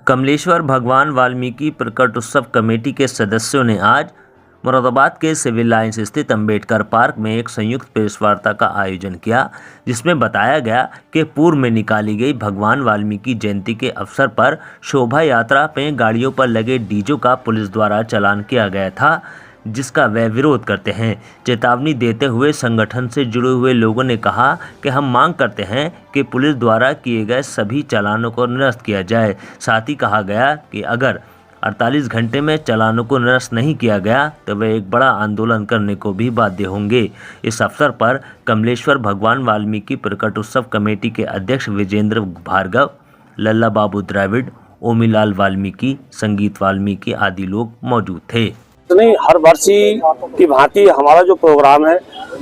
कमलेश्वर भगवान वाल्मीकि प्रकट उत्सव कमेटी के सदस्यों ने आज मुरादाबाद के सिविल लाइंस स्थित अंबेडकर पार्क में एक संयुक्त प्रेस वार्ता का आयोजन किया, जिसमें बताया गया कि पूर्व में निकाली गई भगवान वाल्मीकि जयंती के अवसर पर शोभा यात्रा में गाड़ियों पर लगे डीजे का पुलिस द्वारा चालान किया गया था, जिसका वे विरोध करते हैं। चेतावनी देते हुए संगठन से जुड़े हुए लोगों ने कहा कि हम मांग करते हैं कि पुलिस द्वारा किए गए सभी चालानों को निरस्त किया जाए। साथ ही कहा गया कि अगर 48 घंटे में चालानों को निरस्त नहीं किया गया तो वे एक बड़ा आंदोलन करने को भी बाध्य होंगे। इस अवसर पर कमलेश्वर भगवान वाल्मीकि प्रकट उत्सव कमेटी के अध्यक्ष विजेंद्र भार्गव, लल्ला बाबू द्रविड़, ओमीलाल वाल्मीकि, संगीत वाल्मीकि आदि लोग मौजूद थे। नहीं, हर वर्ष की भांति हमारा जो प्रोग्राम है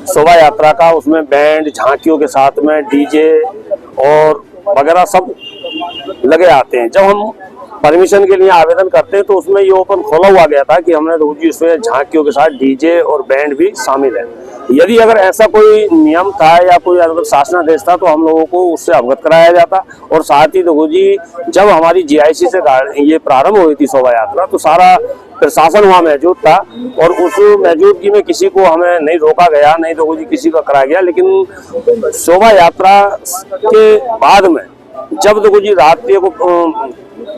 शोभा यात्रा का, उसमें बैंड झांकियों के साथ में डीजे और वगैरह सब लगे आते हैं। जब हम परमिशन के लिए आवेदन करते हैं तो उसमें ये ओपन खोला हुआ गया था कि हमने रोजी उसमें झांकियों के साथ डीजे और बैंड भी शामिल है। यदि अगर ऐसा कोई नियम था या कोई अगर शासनादेश था तो हम लोगों को उससे अवगत कराया जाता। और साथ ही देखो जी, जब हमारी जीआईसी से ये प्रारंभ हुई थी शोभा यात्रा तो सारा प्रशासन वहाँ मौजूद था और उस मौजूदगी में किसी को हमें नहीं रोका गया, नहीं देखो जी किसी का कराया गया। लेकिन शोभा यात्रा के बाद में जब देखो जी रात्रि को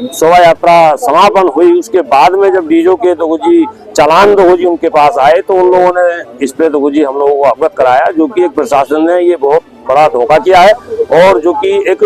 शोभा यात्रा समापन हुई, उसके बाद में जब डीजो के देखो जी चालान देखो जी उनके पास आए तो उन लोगों ने इस पे देखो जी हम लोगों को अवगत कराया, जो कि एक प्रशासन ने ये बहुत बड़ा धोखा किया है। और जो कि एक,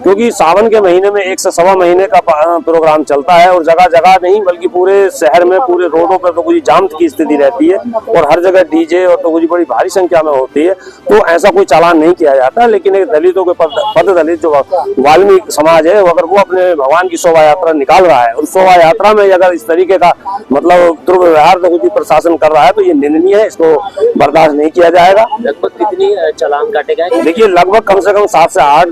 क्योंकि सावन के महीने में 1 से सवा महीने का प्रोग्राम चलता है और जगह जगह नहीं बल्कि पूरे शहर में पूरे रोडों पर तो कुछ जाम की स्थिति रहती है और हर जगह डीजे और तो कुछ बड़ी भारी संख्या में होती है, तो ऐसा कोई चालान नहीं किया जाता। लेकिन एक दलितों के पद दलित जो वाल्मीकि समाज है, अगर वो अपने भगवान की शोभा यात्रा निकाल रहा है और शोभा यात्रा में अगर इस तरीके का मतलब दुर्व्यवहार तो कुछ प्रशासन कर रहा है तो ये निंदनीय है, इसको बर्दाश्त नहीं किया जाएगा। लगभग कितनी चालान काटे गए? देखिए, लगभग कम से कम 7 से 8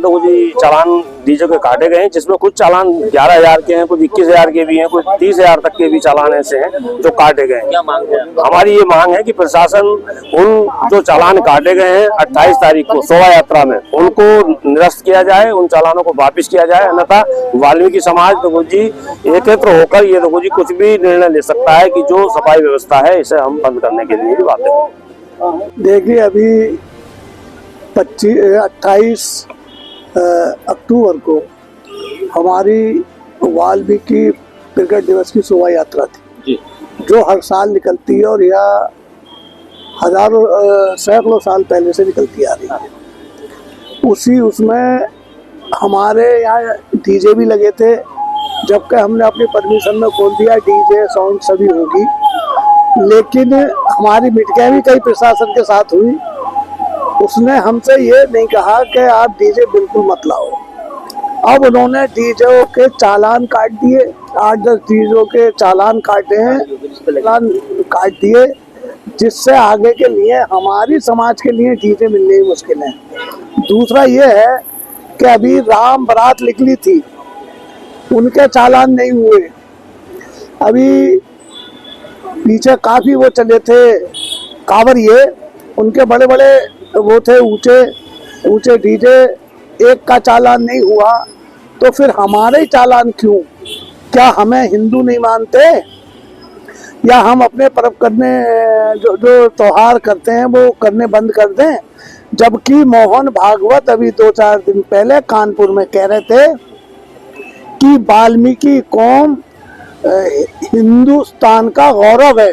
चालान डीजे के काटे गए हैं, जिसमें कुछ चालान 11,000 के हैं, कुछ 21,000 के भी हैं, कुछ 30,000 तक के भी चालान ऐसे हैं जो काटे गए हैं। क्या मांग है? हमारी ये मांग है कि प्रशासन उन जो चालान काटे गए हैं 28 तारीख को शोभा यात्रा में, उनको निरस्त किया जाए, उन चालानों को वापिस किया जाए। अन्यथा वाल्मीकि समाज देखो जी एकत्र होकर ये देखो जी कुछ भी निर्णय ले सकता है कि जो सफाई व्यवस्था है इसे हम बंद करने के लिए भी बातें। देखिए, अभी 28 अक्टूबर को हमारी वाल्मीकि प्रकट दिवस की शोभा यात्रा थी जो हर साल निकलती है और यह हजारों सैकड़ों साल पहले से निकलती आ रही है। उसमें हमारे यहाँ डीजे भी लगे थे, जबकि हमने अपनी परमिशन में खोल दिया डीजे साउंड सभी होगी, लेकिन हमारी मीटिंगें भी कई प्रशासन के साथ हुई। उसने हमसे ये नहीं कहा कि आप डीजे बिल्कुल मत लाओ। अब उन्होंने डीजे के चालान काट दिए, 8-10 डीजे के चालान काटे हैं, चालान काट दिए, जिससे आगे के लिए हमारी समाज के लिए डीजे मिलने ही मुश्किल है। दूसरा ये है कि अभी राम बारात निकली थी, उनके चालान नहीं हुए। अभी पीछे काफी वो चले थे कांवरिये, उनके बड़े बड़े वो थे ऊंचे डीजे, एक का चालान नहीं हुआ तो फिर हमारे ही चालान क्यों? क्या हमें हिंदू नहीं मानते या हम अपने पर्व करने जो त्योहार करते हैं वो करने बंद कर दें? जबकि मोहन भागवत अभी 2-4 दिन पहले कानपुर में कह रहे थे कि वाल्मीकि कौम हिंदुस्तान का गौरव है।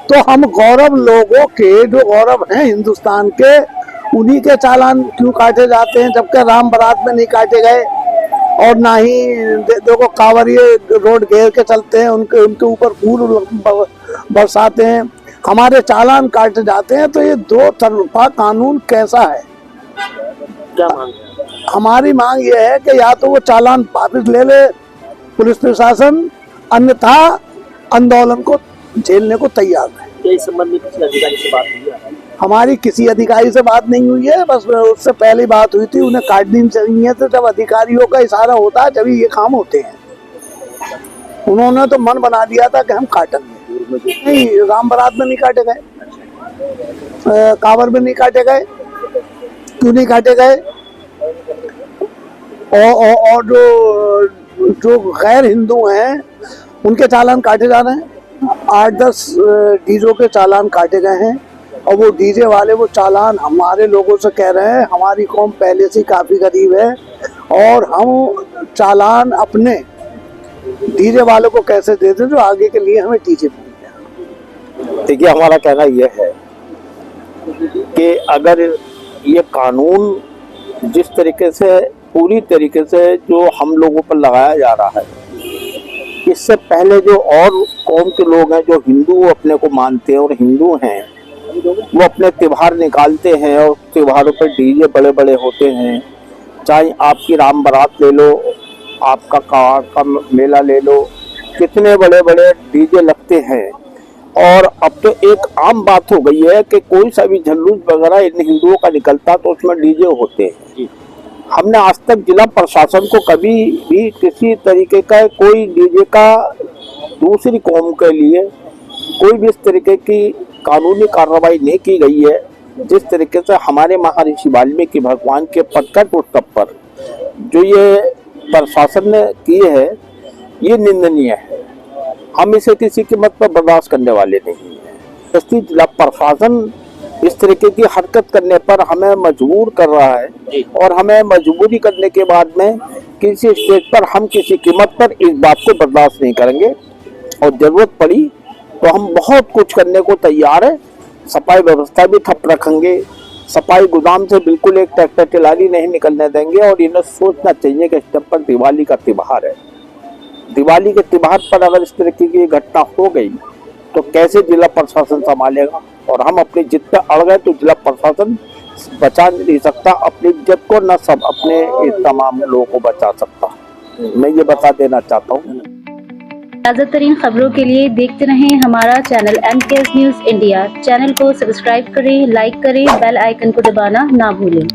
तो हम गौरव लोगों के जो गौरव हैं हिंदुस्तान के, उन्हीं के चालान क्यों काटे जाते हैं, जबकि राम बारात में नहीं काटे गए? और ना ही देखो कांवरिये रोड घेर के चलते हैं, उनके ऊपर फूल बरसाते हैं, हमारे चालान काटे जाते हैं। तो ये दो तरफा कानून कैसा है? क्या मांग है? हमारी मांग ये है कि या तो वो चालान वापस ले ले पुलिस प्रशासन, अन्यथा आंदोलन को झेलने को तैयार है। इस संबंध में किसी अधिकारी से बात हुई है? हमारी किसी अधिकारी से बात नहीं हुई है, बस उससे पहले बात हुई थी, उन्हें काटनी चाहिए। तो जब अधिकारियों का इशारा होता है जब ये काम होते हैं। उन्होंने तो मन बना दिया था कि हम काटेंगे। नहीं, राम बारात में नहीं काटे गए, कांवर में नहीं काटे गए, क्यों नहीं काटे गए? और जो जो गैर हिंदू हैं उनके चालान काटे जा रहे हैं। 8-10 डीजों के चालान काटे गए हैं और वो डीजे वाले वो चालान हमारे लोगों से कह रहे हैं हमारी कौम पहले से काफ़ी गरीब है और हम चालान अपने डीजे वालों को कैसे दे दें जो आगे के लिए हमें डीजे मिल जाए। देखिए, हमारा कहना यह है कि अगर ये कानून जिस तरीके से पूरी तरीके से जो हम लोगों पर लगाया जा रहा है, इससे पहले जो और कौम के लोग हैं जो हिंदू अपने को मानते हैं और हिंदू हैं, वो अपने त्योहार निकालते हैं और त्योहारों पर डीजे बड़े बड़े होते हैं। चाहे आपकी राम बारात ले लो, आपका कावड़ का मेला ले लो, कितने बड़े बड़े डीजे लगते हैं। और अब तो एक आम बात हो गई है कि कोई सा भी जुलूस वगैरह इन हिंदुओं का निकलता तो उसमें डीजे होते हैं। हमने आज तक जिला प्रशासन को कभी भी किसी तरीके का कोई डीजे का दूसरी कौम के लिए कोई भी इस तरीके की कानूनी कार्रवाई नहीं की गई है। जिस तरीके से हमारे महर्षि वाल्मीकि भगवान के प्रकट उत्सव पर जो ये प्रशासन ने किए है, ये निंदनीय है। हम इसे किसी कीमत पर बर्दाश्त करने वाले नहीं हैं। इसलिए जिला प्रशासन इस तरीके की हरकत करने पर हमें मजबूर कर रहा है और हमें मजबूरी करने के बाद में किसी स्टेज पर हम किसी कीमत पर इस बात को बर्दाश्त नहीं करेंगे और जरूरत पड़ी तो हम बहुत कुछ करने को तैयार है। सफाई व्यवस्था भी ठप रखेंगे, सफाई गोदाम से बिल्कुल एक ट्रैक्टर टिलाली नहीं निकलने देंगे। और इन्हें सोचना चाहिए कि इस टाइम पर दिवाली का त्योहार है, दिवाली के त्योहार पर अगर इस तरीके की घटना हो गई तो कैसे जिला प्रशासन संभालेगा। और हम अपनी जिद पे अड़ गए तो जिला प्रशासन बचा नहीं सकता अपनी इज्जत को, न सब अपने तमाम लोगों को बचा सकता। मैं ये बता देना चाहता हूँ। ताज़ा तरीन खबरों के लिए देखते रहें हमारा channel MKS news India. Channel को सब्सक्राइब करें, लाइक करें, बेल आइकन को दबाना ना भूलें।